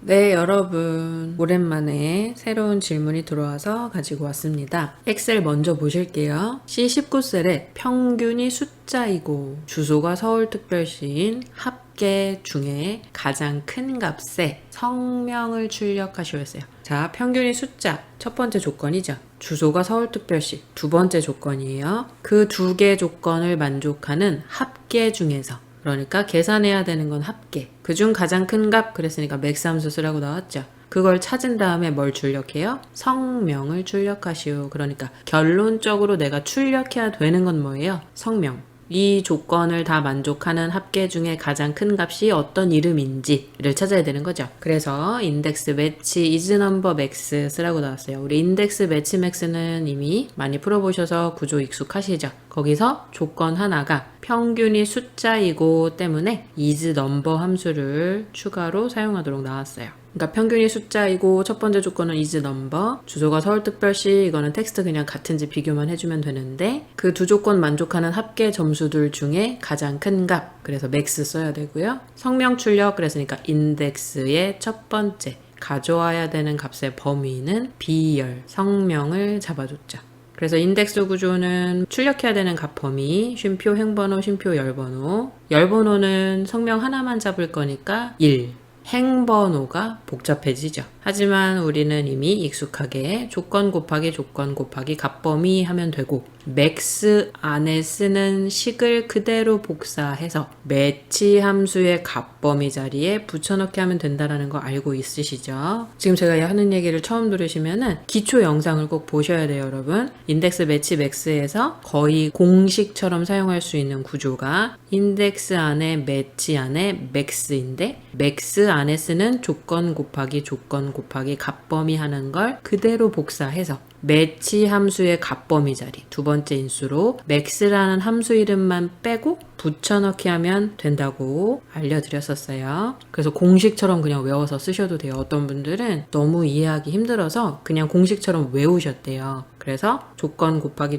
네, 여러분. 오랜만에 새로운 질문이 들어와서 가지고 왔습니다. 엑셀 먼저 보실게요. C19셀에 평균이 숫자이고 주소가 서울특별시인 합계 중에 가장 큰 값에 성명을 출력하시오 했어요. 자, 평균이 숫자 첫 번째 조건이죠. 주소가 서울특별시 두 번째 조건이에요. 그 두 개 조건을 만족하는 합계 중에서, 그러니까 계산해야 되는 건 합계. 그중 가장 큰 값 그랬으니까 맥스 함수 쓰라고 나왔죠. 그걸 찾은 다음에 뭘 출력해요? 성명을 출력하시오. 그러니까 결론적으로 내가 출력해야 되는 건 뭐예요? 성명. 이 조건을 다 만족하는 합계 중에 가장 큰 값이 어떤 이름인지를 찾아야 되는 거죠. 그래서 인덱스 매치 is number max 쓰라고 나왔어요. 우리 인덱스 매치 max는 이미 많이 풀어보셔서 구조 익숙하시죠. 거기서 조건 하나가 평균이 숫자이고 때문에 is number 함수를 추가로 사용하도록 나왔어요. 그러니까 평균이 숫자이고 첫 번째 조건은 is number, 주소가 서울특별시, 이거는 텍스트 그냥 같은지 비교만 해주면 되는데 그 두 조건 만족하는 합계 점수들 중에 가장 큰 값, 그래서 max 써야 되고요. 성명 출력 그랬으니까 인덱스의 첫 번째 가져와야 되는 값의 범위는 비열, 성명을 잡아줬죠. 그래서 인덱스 구조는 출력해야 되는 값 범위, 쉼표 행번호, 쉼표 열번호. 열번호는 성명 하나만 잡을 거니까 1. 행번호가 복잡해지죠. 하지만 우리는 이미 익숙하게 조건 곱하기 값범위 하면 되고, 맥스 안에 쓰는 식을 그대로 복사해서 매치 함수의 값범위 자리에 붙여넣기 하면 된다는 거 알고 있으시죠? 지금 제가 하는 얘기를 처음 들으시면은 기초 영상을 꼭 보셔야 돼요, 여러분. 인덱스 매치 맥스에서 거의 공식처럼 사용할 수 있는 구조가 인덱스 안에 매치 안에 맥스인데, 맥스 안에 쓰는 조건 곱하기 값범위 하는 걸 그대로 복사해서 매치 함수의 값범위 자리 두 번째 인수로 max라는 함수 이름만 빼고 붙여넣기 하면 된다고 알려드렸었어요. 그래서 공식처럼 그냥 외워서 쓰셔도 돼요. 어떤 분들은 너무 이해하기 힘들어서 그냥 공식처럼 외우셨대요. 그래서 조건 곱하기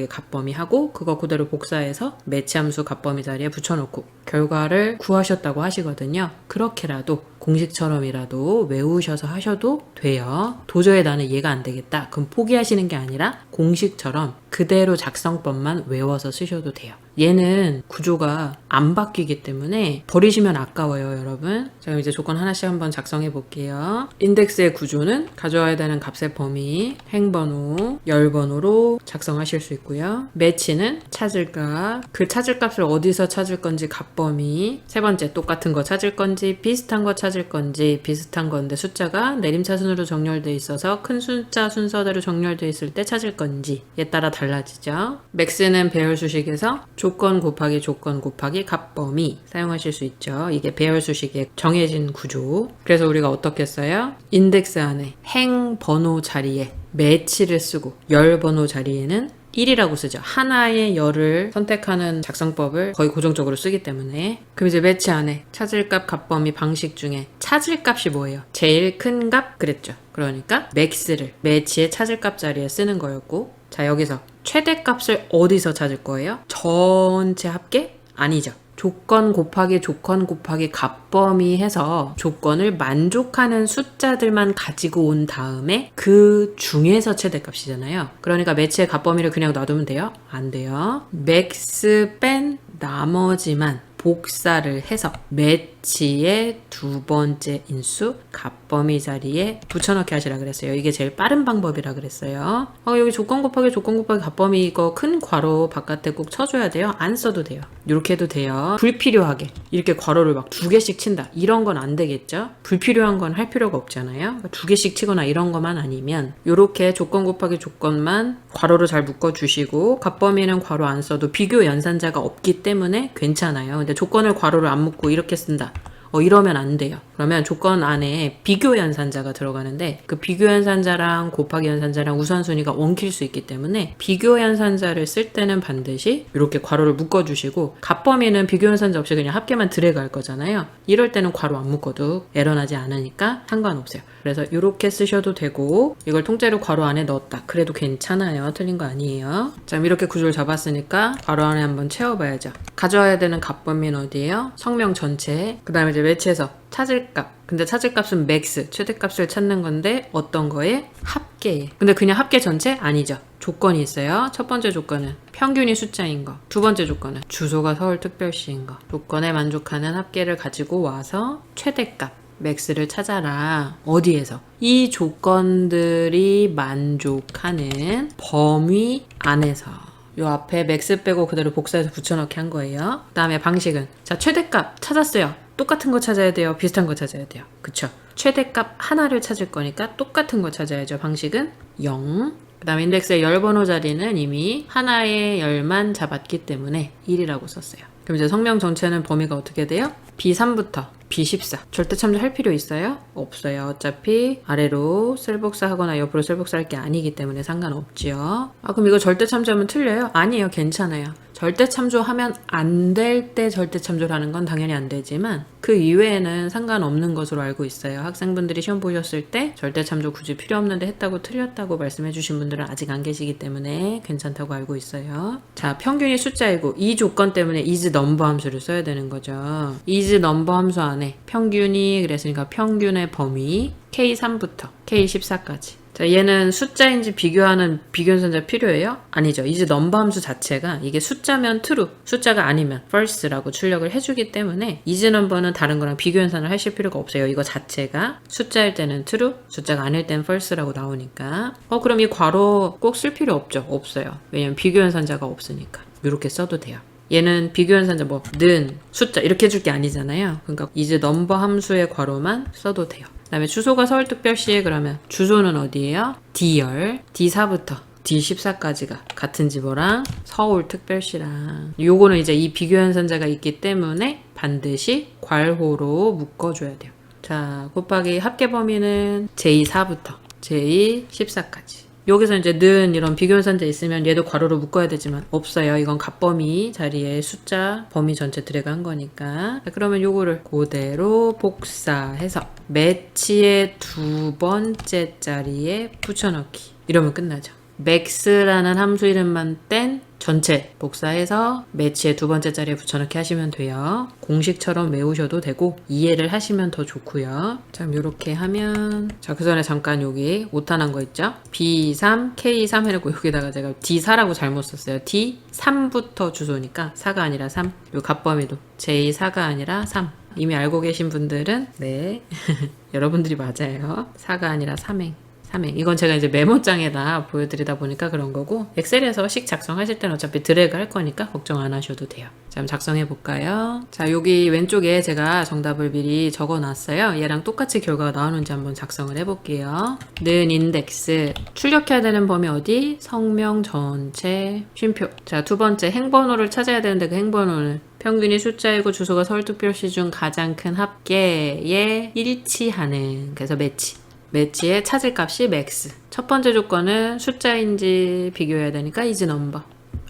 값범위 하고 그거 그대로 복사해서 매치 함수 값범위 자리에 붙여놓고 결과를 구하셨다고 하시거든요. 그렇게라도 공식처럼이라도 외우셔서 하셔도 돼요. 도저히 나는 이해가 안 되겠다. 그럼 포기하시는 게 아니라 공식처럼 그대로 작성법만 외워서 쓰셔도 돼요. 얘는 구조가 안 바뀌기 때문에 버리시면 아까워요, 여러분. 자, 그럼 이제 조건 하나씩 한번 작성해 볼게요. 인덱스의 구조는 가져와야 되는 값의 범위, 행번호, 열번호로 작성하실 수 있고요. 매치는 찾을 값, 그 찾을 값을 어디서 찾을 건지 값범위, 세 번째 똑같은 거 찾을 건지 비슷한 거 찾을 건지, 비슷한 건데 숫자가 내림차순으로 정렬되어 있어서 큰 숫자 순서대로 정렬되어 있을 때 찾을 건지에 따라 달라지죠. 맥스는 배열 수식에서 조건 곱하기 값범위 사용하실 수 있죠. 이게 배열 수식의 정해진 구조. 그래서 우리가 어떻게 써요? 인덱스 안에 행 번호 자리에 매치를 쓰고 열 번호 자리에는 1이라고 쓰죠. 하나의 열을 선택하는 작성법을 거의 고정적으로 쓰기 때문에. 그럼 이제 매치 안에 찾을 값 값범위 방식 중에 찾을 값이 뭐예요? 제일 큰 값 그랬죠. 그러니까 맥스를 매치의 찾을 값 자리에 쓰는 거였고, 자, 여기서 최대값을 어디서 찾을 거예요? 전체 합계? 아니죠. 조건 곱하기 값범위 해서 조건을 만족하는 숫자들만 가지고 온 다음에 그 중에서 최대값이잖아요. 그러니까 매치의 값범위를 그냥 놔두면 돼요? 안 돼요. 맥스 뺀 나머지만 복사를 해서 매치의 두 번째 인수 값범위 자리에 붙여넣기 하시라 그랬어요. 이게 제일 빠른 방법이라 그랬어요. 여기 조건 곱하기 값범위 이거 큰 괄호 바깥에 꼭 쳐줘야 돼요? 안 써도 돼요. 이렇게 해도 돼요. 불필요하게 이렇게 괄호를 막 두 개씩 친다, 이런 건 안 되겠죠? 불필요한 건 할 필요가 없잖아요. 그러니까 두 개씩 치거나 이런 것만 아니면 이렇게 조건 곱하기 조건만 괄호를 잘 묶어주시고 값범위는 괄호 안 써도 비교 연산자가 없기 때문에 괜찮아요. 근데 조건을 괄호를 안 묶고 이렇게 쓴다, 이러면 안 돼요. 그러면 조건 안에 비교 연산자가 들어가는데 그 비교 연산자랑 곱하기 연산자랑 우선순위가 엉킬 수 있기 때문에 비교 연산자를 쓸 때는 반드시 이렇게 괄호를 묶어주시고, 값범위는 비교 연산자 없이 그냥 합계만 드래그 할 거잖아요. 이럴 때는 괄호 안 묶어도 에러 나지 않으니까 상관없어요. 그래서 이렇게 쓰셔도 되고, 이걸 통째로 괄호 안에 넣었다 그래도 괜찮아요. 틀린 거 아니에요. 자, 이렇게 구조를 잡았으니까 괄호 안에 한번 채워봐야죠. 가져와야 되는 값범위는 어디예요? 성명 전체. 그 다음에 이제 매치해서 찾을 값. 근데 찾을 값은 맥스, 최대값을 찾는 건데 어떤 거에? 합계에. 근데 그냥 합계 전체? 아니죠. 조건이 있어요. 첫 번째 조건은 평균이 숫자인 거. 두 번째 조건은 주소가 서울특별시인 거. 조건에 만족하는 합계를 가지고 와서 최대값, 맥스를 찾아라. 어디에서? 이 조건들이 만족하는 범위 안에서. 요 앞에 맥스 빼고 그대로 복사해서 붙여넣기 한 거예요. 그 다음에 방식은 자, 최대값 찾았어요. 똑같은 거 찾아야 돼요? 비슷한 거 찾아야 돼요? 그쵸? 최대값 하나를 찾을 거니까 똑같은 거 찾아야죠. 방식은 0. 그 다음에 인덱스의 열 번호 자리는 이미 하나의 열만 잡았기 때문에 1이라고 썼어요. 그럼 이제 성명 전체는 범위가 어떻게 돼요? B3부터 B14. 절대 참조할 필요 있어요? 없어요. 어차피 아래로 셀복사하거나 옆으로 셀복사할 게 아니기 때문에 상관없지요. 아, 그럼 이거 절대 참조하면 틀려요? 아니에요. 괜찮아요. 절대 참조하면 안 될 때 절대 참조를 하는 건 당연히 안 되지만 그 이외에는 상관없는 것으로 알고 있어요. 학생분들이 시험 보셨을 때 절대 참조 굳이 필요 없는데 했다고 틀렸다고 말씀해 주신 분들은 아직 안 계시기 때문에 괜찮다고 알고 있어요. 자, 평균이 숫자이고 이 조건 때문에 is number 함수를 써야 되는 거죠. is number 함수 안에 평균이 그랬으니까 평균의 범위 K3부터 K14까지. 자, 얘는 숫자인지 비교하는 비교연산자 필요해요? 아니죠. 이제 넘버 함수 자체가 이게 숫자면 true, 숫자가 아니면 false라고 출력을 해주기 때문에 이제 넘버는 다른 거랑 비교연산을 하실 필요가 없어요. 이거 자체가 숫자일 때는 true, 숫자가 아닐 때는 false라고 나오니까. 그럼 이 괄호 꼭 쓸 필요 없죠? 없어요. 왜냐면 비교연산자가 없으니까. 이렇게 써도 돼요. 얘는 비교연산자 는 숫자 이렇게 해줄 게 아니잖아요. 그러니까 이제 넘버 함수의 괄호만 써도 돼요. 그 다음에 주소가 서울특별시에 그러면 주소는 어디예요? D열, D4부터 D14까지가 같은 집어랑 서울특별시랑 요거는 이제 이 비교연산자가 있기 때문에 반드시 괄호로 묶어줘야 돼요. 자, 곱하기 합계 범위는 J4부터 J14까지. 여기서 이제 는 이런 비교연산자 있으면 얘도 괄호로 묶어야 되지만 없어요. 이건 값범위 자리에 숫자 범위 전체 드래그한 거니까. 그러면 요거를 그대로 복사해서 매치의 두 번째 자리에 붙여넣기. 이러면 끝나죠. max라는 함수 이름만 뗀 전체 복사해서 매치의 두 번째 자리에 붙여넣기 하시면 돼요. 공식처럼 외우셔도 되고 이해를 하시면 더 좋고요. 자, 이렇게 하면 자, 그 전에 잠깐 여기 오탄한 거 있죠? B3, K3 해놓고 여기다가 제가 D4라고 잘못 썼어요. D3부터 주소니까 4가 아니라 3. 요 값범위도 J4가 아니라 3. 이미 알고 계신 분들은 네 여러분들이 맞아요. 4가 아니라 3행. 이건 제가 이제 메모장에다 보여드리다 보니까 그런 거고 엑셀에서 식 작성하실 때는 어차피 드래그 할 거니까 걱정 안 하셔도 돼요. 자, 그럼 작성해 볼까요? 자, 여기 왼쪽에 제가 정답을 미리 적어 놨어요. 얘랑 똑같이 결과가 나오는지 한번 작성을 해 볼게요. 는 인덱스 출력해야 되는 범위 어디? 성명 전체 쉼표. 자, 두 번째 행번호를 찾아야 되는데 그 행번호는 평균이 숫자이고 주소가 서울특별시 중 가장 큰 합계에 일치하는 그래서 매치의 찾을 값이 max. 첫 번째 조건은 숫자인지 비교해야 되니까 is number.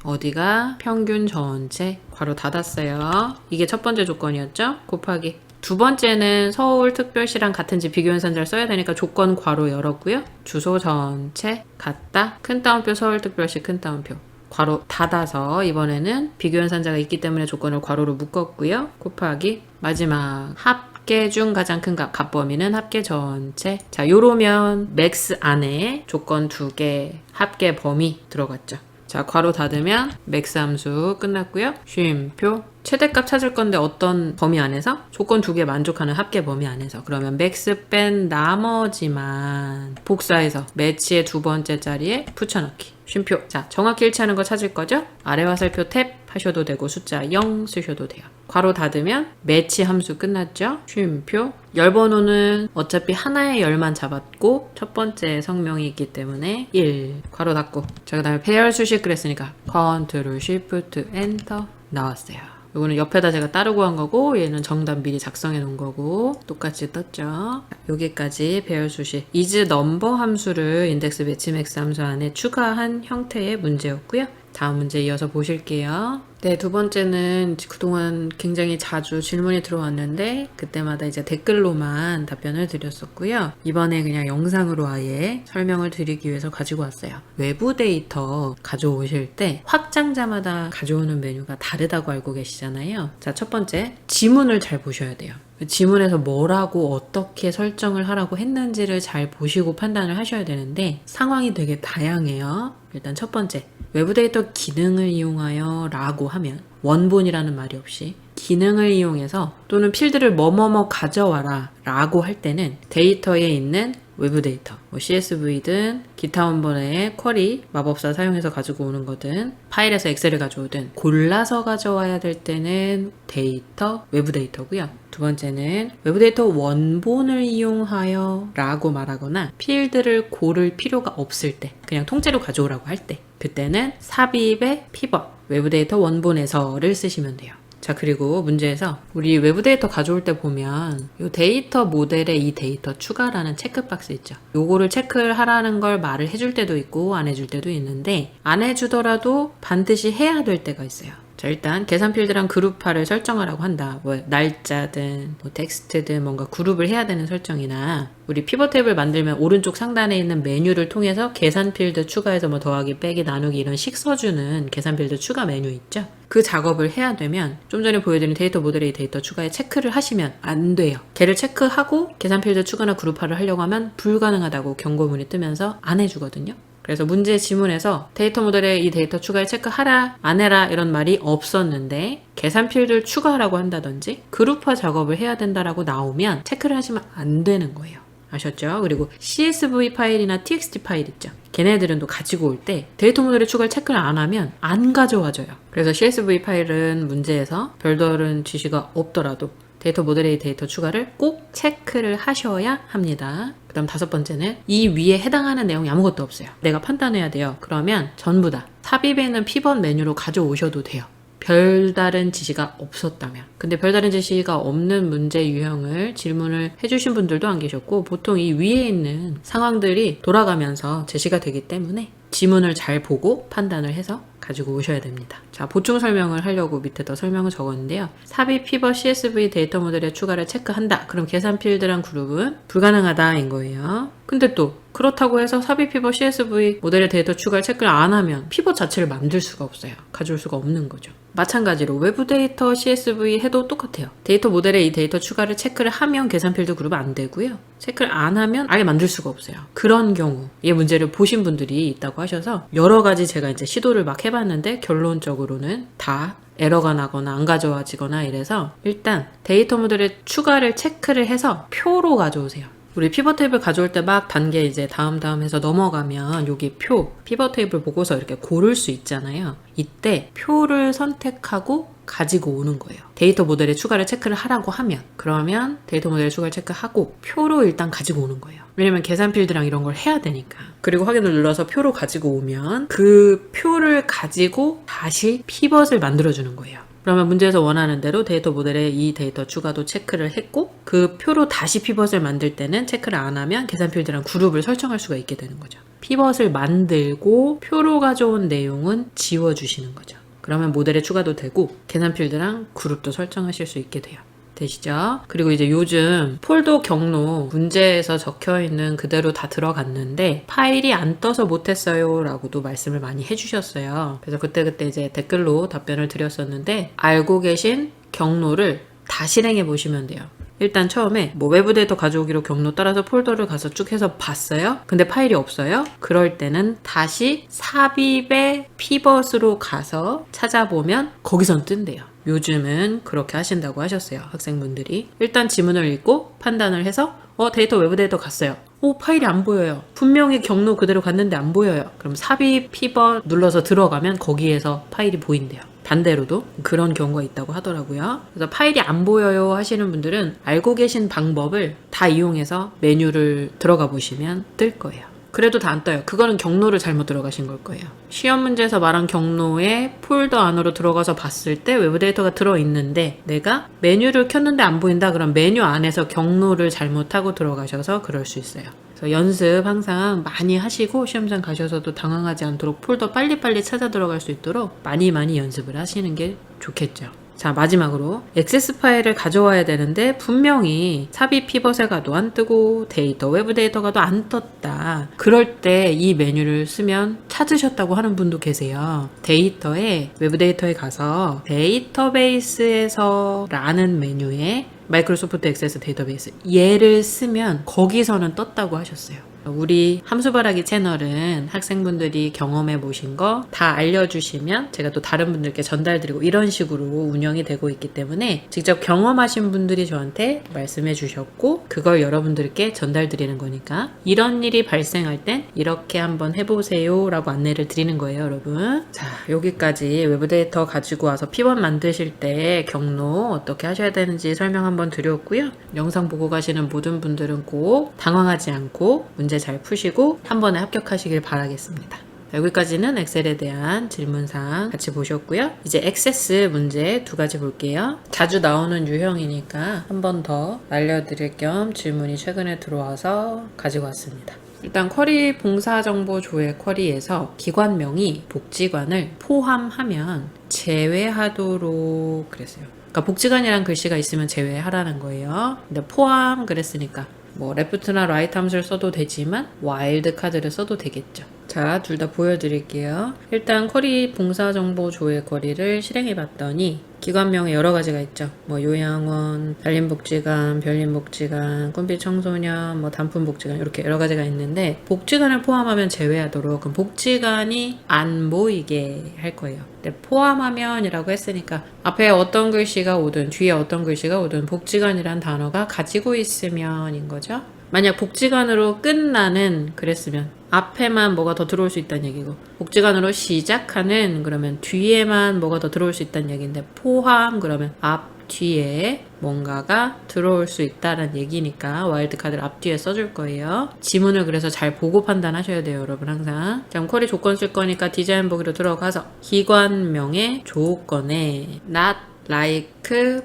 어디가 평균 전체 괄호 닫았어요. 이게 첫 번째 조건이었죠? 곱하기. 두 번째는 서울특별시랑 같은지 비교연산자를 써야 되니까 조건 괄호 열었고요. 주소 전체 같다. 큰 따옴표 서울특별시 큰 따옴표. 괄호 닫아서 이번에는 비교연산자가 있기 때문에 조건을 괄호로 묶었고요. 곱하기 마지막 합계 중 가장 큰 값범위는 합계 전체. 자, 요러면 맥스 안에 조건 2개 합계 범위 들어갔죠. 자, 괄호 닫으면 맥스 함수 끝났고요. 쉼표. 최대값 찾을 건데 어떤 범위 안에서? 조건 2개 만족하는 합계 범위 안에서. 그러면 맥스 뺀 나머지만 복사해서 매치의 두 번째 자리에 붙여넣기. 쉼표. 자, 정확히 일치하는 거 찾을 거죠? 아래 화살표 탭 하셔도 되고 숫자 0 쓰셔도 돼요. 괄호 닫으면 매치 함수 끝났죠? 쉼표. 열 번호는 어차피 하나의 열만 잡았고 첫 번째 성명이 있기 때문에 1. 괄호 닫고. 자, 그 다음에 배열 수식 그랬으니까 컨트롤 쉬프트 엔터 나왔어요. 이거는 옆에다 제가 따르고 한 거고 얘는 정답 미리 작성해 놓은 거고 똑같이 떴죠. 여기까지 배열 수식 is number 함수를 인덱스 매치 맥스 함수 안에 추가한 형태의 문제였고요. 다음 문제 이어서 보실게요. 네, 두 번째는 그동안 굉장히 자주 질문이 들어왔는데 그때마다 이제 댓글로만 답변을 드렸었고요. 이번에 그냥 영상으로 아예 설명을 드리기 위해서 가지고 왔어요. 외부 데이터 가져오실 때 확장자마다 가져오는 메뉴가 다르다고 알고 계시잖아요. 자, 첫 번째, 지문을 잘 보셔야 돼요. 지문에서 뭐라고 어떻게 설정을 하라고 했는지를 잘 보시고 판단을 하셔야 되는데 상황이 되게 다양해요. 일단 첫 번째, 외부 데이터 기능을 이용하여 라고 하면 원본이라는 말이 없이 기능을 이용해서 또는 필드를 뭐뭐뭐 가져와라 라고 할 때는 데이터에 있는 외부 데이터, 뭐 CSV든 기타 원본의 쿼리, 마법사 사용해서 가지고 오는 거든 파일에서 엑셀을 가져오든 골라서 가져와야 될 때는 데이터, 외부 데이터고요. 두 번째는 외부 데이터 원본을 이용하여 라고 말하거나 필드를 고를 필요가 없을 때, 그냥 통째로 가져오라고 할 때, 그때는 삽입의 피벗, 외부 데이터 원본에서를 쓰시면 돼요. 자, 그리고 문제에서 우리 외부 데이터 가져올 때 보면 이 데이터 모델에 이 데이터 추가라는 체크박스 있죠. 요거를 체크를 하라는 걸 말을 해줄 때도 있고 안 해줄 때도 있는데 안 해주더라도 반드시 해야 될 때가 있어요. 자, 일단 계산 필드랑 그룹화를 설정하라고 한다. 뭐 날짜든 뭐 텍스트든 뭔가 그룹을 해야 되는 설정이나 우리 피벗 탭을 만들면 오른쪽 상단에 있는 메뉴를 통해서 계산 필드 추가해서 뭐 더하기, 빼기, 나누기 이런 식 써주는 계산 필드 추가 메뉴 있죠. 그 작업을 해야 되면 좀 전에 보여드린 데이터 모델의 데이터 추가에 체크를 하시면 안 돼요. 걔를 체크하고 계산 필드 추가나 그룹화를 하려고 하면 불가능하다고 경고문이 뜨면서 안 해주거든요. 그래서 문제 지문에서 데이터 모델에 이 데이터 추가에 체크하라, 안 해라 이런 말이 없었는데 계산 필드를 추가하라고 한다든지 그룹화 작업을 해야 된다라고 나오면 체크를 하시면 안 되는 거예요. 아셨죠? 그리고 CSV 파일이나 TXT 파일 있죠. 걔네들은 또 가지고 올 때 데이터 모델에 추가를 체크를 안 하면 안 가져와줘요. 그래서 CSV 파일은 문제에서 별다른 지시가 없더라도 데이터 모델의 데이터 추가를 꼭 체크를 하셔야 합니다. 그 다음 다섯 번째는 이 위에 해당하는 내용이 아무것도 없어요. 내가 판단해야 돼요. 그러면 전부 다 삽입에 있는 피벗 메뉴로 가져오셔도 돼요. 별다른 지시가 없었다면. 근데 별다른 지시가 없는 문제 유형을 질문을 해주신 분들도 안 계셨고 보통 이 위에 있는 상황들이 돌아가면서 제시가 되기 때문에 지문을 잘 보고 판단을 해서 가지고 오셔야 됩니다. 자, 보충 설명을 하려고 밑에다 설명을 적었는데요. 삽입 피벗 CSV 데이터 모델에 추가를 체크한다. 그럼 계산 필드랑 그룹은 불가능하다인 거예요. 근데 또 그렇다고 해서 삽입 피벗 CSV 모델의 데이터 추가를 체크를 안 하면 피벗 자체를 만들 수가 없어요. 가져올 수가 없는 거죠. 마찬가지로 외부 데이터 CSV 해도 똑같아요. 데이터 모델에 이 데이터 추가를 체크를 하면 계산 필드 그룹은 안 되고요. 체크를 안 하면 아예 만들 수가 없어요. 그런 경우 이 문제를 보신 분들이 있다고 하셔서 여러 가지 제가 이제 시도를 막 해봤는데 결론적으로는 다 에러가 나거나 안 가져와지거나 이래서 일단 데이터 모델에 추가를 체크를 해서 표로 가져오세요. 우리 피벗 테이블 가져올 때 막 단계 이제 다음 해서 넘어가면 여기 표, 피벗 테이블 보고서 이렇게 고를 수 있잖아요. 이때 표를 선택하고 가지고 오는 거예요. 데이터 모델에 추가를 체크를 하라고 하면 그러면 데이터 모델에 추가를 체크하고 표로 일단 가지고 오는 거예요. 왜냐면 계산 필드랑 이런 걸 해야 되니까. 그리고 확인을 눌러서 표로 가지고 오면 그 표를 가지고 다시 피벗을 만들어주는 거예요. 그러면 문제에서 원하는 대로 데이터 모델에 이 데이터 추가도 체크를 했고 그 표로 다시 피벗을 만들 때는 체크를 안 하면 계산 필드랑 그룹을 설정할 수가 있게 되는 거죠. 피벗을 만들고 표로 가져온 내용은 지워주시는 거죠. 그러면 모델에 추가도 되고 계산 필드랑 그룹도 설정하실 수 있게 돼요. 되시죠? 그리고 이제 요즘 폴더 경로 문제에서 적혀있는 그대로 다 들어갔는데 파일이 안 떠서 못했어요 라고도 말씀을 많이 해주셨어요. 그래서 그때 이제 댓글로 답변을 드렸었는데 알고 계신 경로를 다 실행해 보시면 돼요. 일단 처음에 뭐 외부 데이터 가져오기로 경로 따라서 폴더를 가서 쭉 해서 봤어요. 근데 파일이 없어요. 그럴 때는 다시 삽입의 피벗으로 가서 찾아보면 거기선 뜬대요. 요즘은 그렇게 하신다고 하셨어요. 학생분들이. 일단 지문을 읽고 판단을 해서 데이터 외부 데이터 갔어요. 파일이 안 보여요. 분명히 경로 그대로 갔는데 안 보여요. 그럼 삽입 피벗 눌러서 들어가면 거기에서 파일이 보인대요. 반대로도 그런 경우가 있다고 하더라고요. 그래서 파일이 안 보여요 하시는 분들은 알고 계신 방법을 다 이용해서 메뉴를 들어가 보시면 뜰 거예요. 그래도 다 안 떠요. 그거는 경로를 잘못 들어가신 걸 거예요. 시험 문제에서 말한 경로에 폴더 안으로 들어가서 봤을 때 외부 데이터가 들어있는데 내가 메뉴를 켰는데 안 보인다? 그럼 메뉴 안에서 경로를 잘못하고 들어가셔서 그럴 수 있어요. 그래서 연습 항상 많이 하시고 시험장 가셔서도 당황하지 않도록 폴더 빨리빨리 찾아 들어갈 수 있도록 많이 연습을 하시는 게 좋겠죠. 자, 마지막으로 액세스 파일을 가져와야 되는데 분명히 삽입 피벗에 가도 안 뜨고 데이터 외부 데이터 가도 안 떴다. 그럴 때 이 메뉴를 쓰면 찾으셨다고 하는 분도 계세요. 데이터에 외부 데이터에 가서 데이터베이스에서 라는 메뉴에 마이크로소프트 액세스 데이터베이스 얘를 쓰면 거기서는 떴다고 하셨어요. 우리 함수바라기 채널은 학생분들이 경험해 보신 거 다 알려주시면 제가 또 다른 분들께 전달드리고 이런 식으로 운영이 되고 있기 때문에 직접 경험하신 분들이 저한테 말씀해 주셨고 그걸 여러분들께 전달드리는 거니까 이런 일이 발생할 땐 이렇게 한번 해보세요 라고 안내를 드리는 거예요, 여러분. 자, 여기까지 외부 데이터 가지고 와서 P1 만드실 때 경로 어떻게 하셔야 되는지 설명 한번 드렸고요. 영상 보고 가시는 모든 분들은 꼭 당황하지 않고 문제 잘 푸시고 한 번에 합격하시길 바라겠습니다. 여기까지는 엑셀에 대한 질문사항 같이 보셨고요. 이제 액세스 문제 두 가지 볼게요. 자주 나오는 유형이니까 한 번 더 알려드릴 겸 질문이 최근에 들어와서 가지고 왔습니다. 일단 쿼리 봉사정보 조회 쿼리에서 기관명이 복지관을 포함하면 제외하도록 그랬어요. 그러니까 복지관이란 글씨가 있으면 제외하라는 거예요. 근데 포함 그랬으니까 뭐 레프트나 라이트 함수를 써도 되지만 와일드 카드를 써도 되겠죠. 자, 둘 다 보여드릴게요. 일단 쿼리 봉사정보 조회 쿼리를 실행해 봤더니 기관명에 여러 가지가 있죠. 뭐 요양원, 단림복지관, 별림복지관, 꿈빛 청소년, 뭐 단품복지관 이렇게 여러 가지가 있는데 복지관을 포함하면 제외하도록 그럼 복지관이 안 보이게 할 거예요. 근데 포함하면이라고 했으니까 앞에 어떤 글씨가 오든 뒤에 어떤 글씨가 오든 복지관이란 단어가 가지고 있으면인 거죠. 만약 복지관으로 끝나는 그랬으면 앞에만 뭐가 더 들어올 수 있다는 얘기고 복지관으로 시작하는 그러면 뒤에만 뭐가 더 들어올 수 있다는 얘기인데 포함 그러면 앞 뒤에 뭔가가 들어올 수 있다는 얘기니까 와일드카드를 앞뒤에 써줄 거예요. 지문을 그래서 잘 보고 판단하셔야 돼요, 여러분 항상. 자, 그럼 쿼리 조건 쓸 거니까 디자인 보기로 들어가서 기관명의 조건에 not like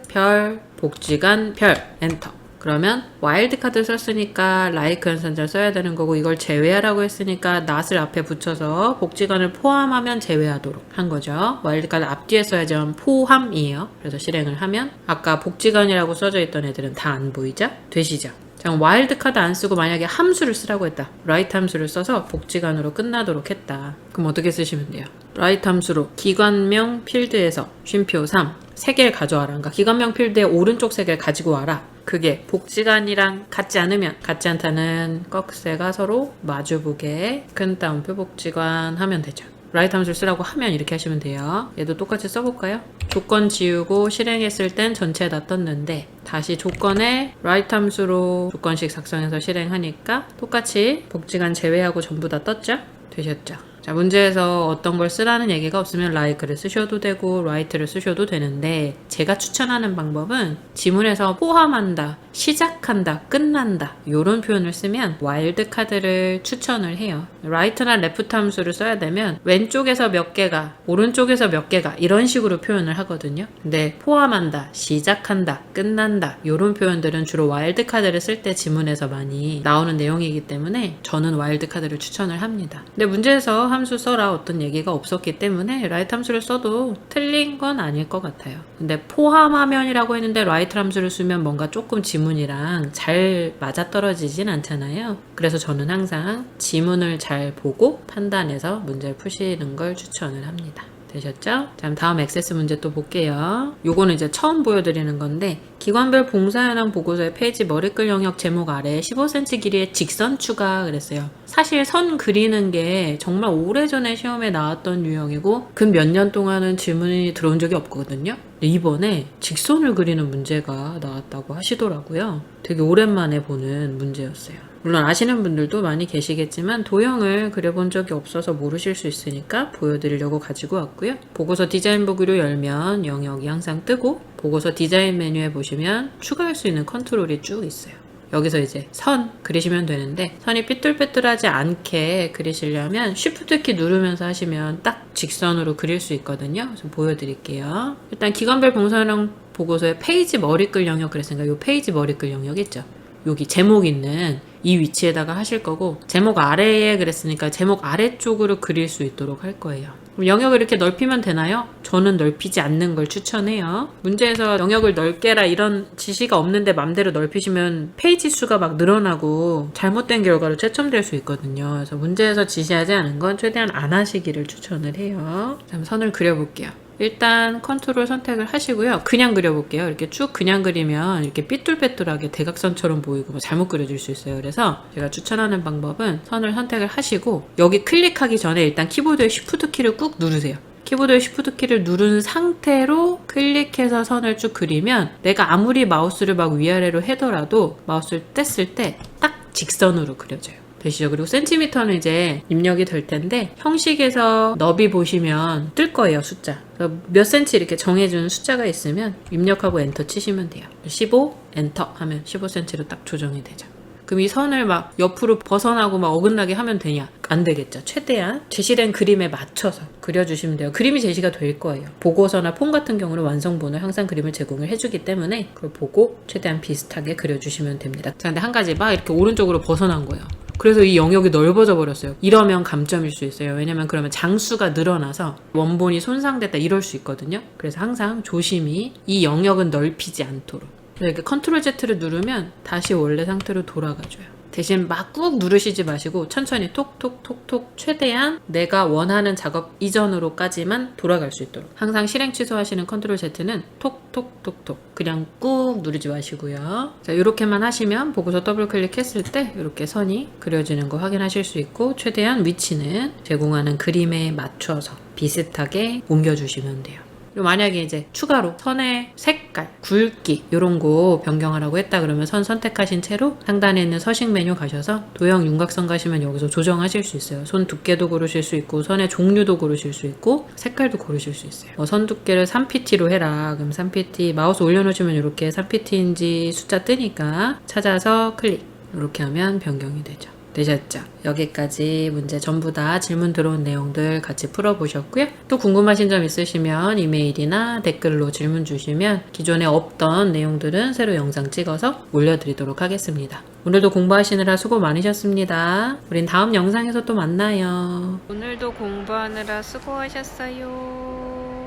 별 복지관 별 엔터. 그러면 와일드카드 썼으니까 like 연산자를 써야 되는 거고 이걸 제외하라고 했으니까 not을 앞에 붙여서 복지관을 포함하면 제외하도록 한 거죠. 와일드카드 앞뒤에 써야지 포함이에요. 그래서 실행을 하면 아까 복지관이라고 써져 있던 애들은 다 안 보이죠? 되시죠? 자, 와일드카드 안 쓰고 만약에 함수를 쓰라고 했다. write 함수를 써서 복지관으로 끝나도록 했다. 그럼 어떻게 쓰시면 돼요? write 함수로 기관명 필드에서 쉼표 3 3개를 가져와라. 그러니까 기관명 필드의 오른쪽 3개를 가지고 와라. 그게 복지관이랑 같지 않으면 같지 않다는 꺽쇠가 서로 마주보게 큰 따옴표 복지관 하면 되죠. write 함수를 쓰라고 하면 이렇게 하시면 돼요. 얘도 똑같이 써볼까요? 조건 지우고 실행했을 땐 전체 다 떴는데 다시 조건에 write 함수로 조건식 작성해서 실행하니까 똑같이 복지관 제외하고 전부 다 떴죠? 되셨죠? 자, 문제에서 어떤 걸 쓰라는 얘기가 없으면 like를 쓰셔도 되고 write를 쓰셔도 되는데 제가 추천하는 방법은 지문에서 포함한다, 시작한다, 끝난다 이런 표현을 쓰면 와일드카드를 추천을 해요. write나 left 함수를 써야 되면 왼쪽에서 몇 개가 오른쪽에서 몇 개가 이런 식으로 표현을 하거든요. 근데 포함한다, 시작한다, 끝난다 이런 표현들은 주로 와일드카드를 쓸 때 지문에서 많이 나오는 내용이기 때문에 저는 와일드카드를 추천을 합니다. 근데 문제에서 함수 써라 어떤 얘기가 없었기 때문에 write 함수를 써도 틀린 건 아닐 것 같아요. 근데 포함하면이라고 했는데 write 함수를 쓰면 뭔가 조금 지문이랑 잘 맞아떨어지진 않잖아요. 그래서 저는 항상 지문을 잘 보고 판단해서 문제를 푸시는 걸 추천을 합니다. 되셨죠? 자, 다음 액세스 문제 또 볼게요. 요거는 이제 처음 보여드리는 건데 기관별 봉사 현황 보고서의 페이지 머리글 영역 제목 아래 15cm 길이의 직선 추가 그랬어요. 사실 선 그리는 게 정말 오래전에 시험에 나왔던 유형이고 근 몇 년 동안은 질문이 들어온 적이 없거든요. 근데 이번에 직선을 그리는 문제가 나왔다고 하시더라고요. 되게 오랜만에 보는 문제였어요. 물론 아시는 분들도 많이 계시겠지만 도형을 그려본 적이 없어서 모르실 수 있으니까 보여드리려고 가지고 왔고요. 보고서 디자인 보기로 열면 영역이 항상 뜨고 보고서 디자인 메뉴에 보시면 추가할 수 있는 컨트롤이 쭉 있어요. 여기서 이제 선 그리시면 되는데 선이 삐뚤빼뚤하지 않게 그리시려면 Shift 키 누르면서 하시면 딱 직선으로 그릴 수 있거든요. 좀 보여드릴게요. 일단 기관별 봉사형 보고서의 페이지 머리글 영역 그랬으니까 이 페이지 머리글 영역 있죠. 여기 제목 있는 이 위치에다가 하실 거고 제목 아래에 그랬으니까 제목 아래쪽으로 그릴 수 있도록 할 거예요. 그럼 영역을 이렇게 넓히면 되나요? 저는 넓히지 않는 걸 추천해요. 문제에서 영역을 넓게라 이런 지시가 없는데 맘대로 넓히시면 페이지 수가 막 늘어나고 잘못된 결과로 채점될 수 있거든요. 그래서 문제에서 지시하지 않은 건 최대한 안 하시기를 추천을 해요. 자, 선을 그려볼게요. 일단 컨트롤 선택을 하시고요. 그냥 그려볼게요. 이렇게 쭉 그냥 그리면 이렇게 삐뚤빼뚤하게 대각선처럼 보이고 뭐 잘못 그려질 수 있어요. 그래서 제가 추천하는 방법은 선을 선택을 하시고 여기 클릭하기 전에 일단 키보드의 Shift 키를 꾹 누르세요. 키보드의 Shift 키를 누른 상태로 클릭해서 선을 쭉 그리면 내가 아무리 마우스를 막 위아래로 해더라도 마우스를 뗐을 때 딱 직선으로 그려져요. 되시죠? 그리고 센티미터는 이제 입력이 될 텐데 형식에서 너비 보시면 뜰 거예요, 숫자. 몇 센치 이렇게 정해준 숫자가 있으면 입력하고 엔터 치시면 돼요. 15 엔터 하면 15cm로 딱 조정이 되죠. 그럼 이 선을 막 옆으로 벗어나고 막 어긋나게 하면 되냐? 안 되겠죠. 최대한 제시된 그림에 맞춰서 그려주시면 돼요. 그림이 제시가 될 거예요. 보고서나 폰 같은 경우는 완성본을 항상 그림을 제공을 해주기 때문에 그걸 보고 최대한 비슷하게 그려주시면 됩니다. 자, 근데 한 가지 막 이렇게 오른쪽으로 벗어난 거예요. 그래서 이 영역이 넓어져 버렸어요. 이러면 감점일 수 있어요. 왜냐면 그러면 장수가 늘어나서 원본이 손상됐다 이럴 수 있거든요. 그래서 항상 조심히 이 영역은 넓히지 않도록 이렇게 컨트롤 Z를 누르면 다시 원래 상태로 돌아가줘요. 대신 막 꾹 누르시지 마시고 천천히 톡톡톡톡 최대한 내가 원하는 작업 이전으로까지만 돌아갈 수 있도록 항상 실행 취소하시는 컨트롤 Z는 톡톡톡톡 그냥 꾹 누르지 마시고요. 자, 이렇게만 하시면 보고서 더블 클릭했을 때 이렇게 선이 그려지는 거 확인하실 수 있고 최대한 위치는 제공하는 그림에 맞춰서 비슷하게 옮겨주시면 돼요. 그리고 만약에 이제 추가로 선의 색깔, 굵기 이런 거 변경하라고 했다 그러면 선 선택하신 채로 상단에 있는 서식 메뉴 가셔서 도형 윤곽선 가시면 여기서 조정하실 수 있어요. 손 두께도 고르실 수 있고 선의 종류도 고르실 수 있고 색깔도 고르실 수 있어요. 선 두께를 3pt로 해라. 그럼 3pt 마우스 올려놓으시면 이렇게 3pt인지 숫자 뜨니까 찾아서 클릭 이렇게 하면 변경이 되죠. 되셨죠? 여기까지 문제 전부 다 질문 들어온 내용들 같이 풀어보셨고요. 또 궁금하신 점 있으시면 이메일이나 댓글로 질문 주시면 기존에 없던 내용들은 새로 영상 찍어서 올려드리도록 하겠습니다. 오늘도 공부하시느라 수고 많으셨습니다. 우린 다음 영상에서 또 만나요. 오늘도 공부하느라 수고하셨어요.